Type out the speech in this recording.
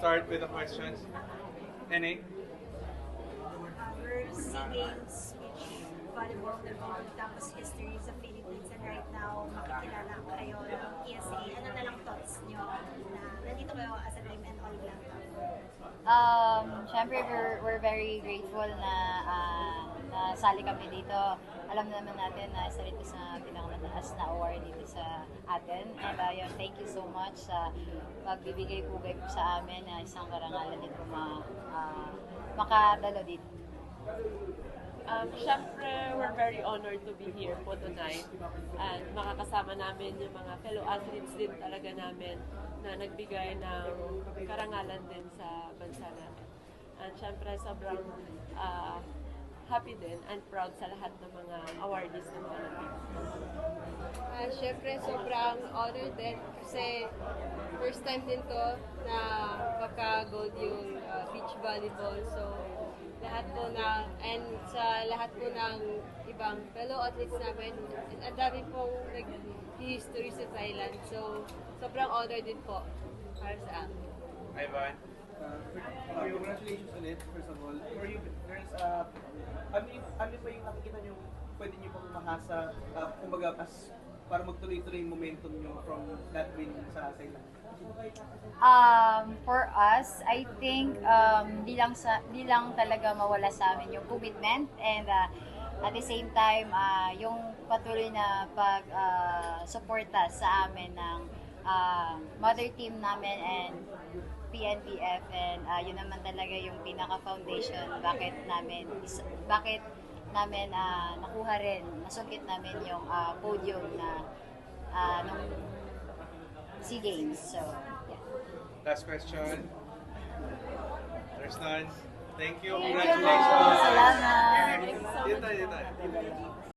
start with the questions. Any? We're SEA Games, which volleyball na gold, tapos history sa Philippines, and right now, makikilala kayo ng PSA. Ano na lang thoughts nyo na nandito kayo as a team and all black? Siyempre, we're very grateful na nasali kami dito. Alam naman natin na isa rin sa pinakamataas na award dito sa atin. And yun, thank you so much sa pagbibigay po kayo sa amin na isang karangalan din po makadalo dito. Siyempre, we're very honored to be here po tonight and makakasama namin yung mga fellow athletes din talaga namin na nagbigay ng karangalan din sa bansa namin. And siyempre, sobrang happy din and proud sa lahat ng mga awardees ng Philippines. Siyempre, sobrang honored din kasi first time din to na maka-gold yung beach volleyball. So, lahat po and sa lahat po ng ibang fellow athletes namin, ang dami pong nag-history sa Thailand. So, sobrang honored din po para sa amin. Ivan? Congratulations ulit, first of all. For you girls, ano pa yung nakikita nyo, pwede nyo pang mahasa, kumbaga, para magtuloy-tuloy yung momentum nyo from that win sa Thailand? For us, I think di lang talaga mawala sa amin yung commitment and at the same time yung patuloy na pag-suporta sa amin ng mother team namin and PNPF, and yun naman talaga yung pinaka-foundation bakit namin nakuha rin, nasungkit namin yung podium na nung SEA Games. So, yeah. Last question. There's none. Thank you. Thank you po. Congratulations. Salamat. Dito tayo.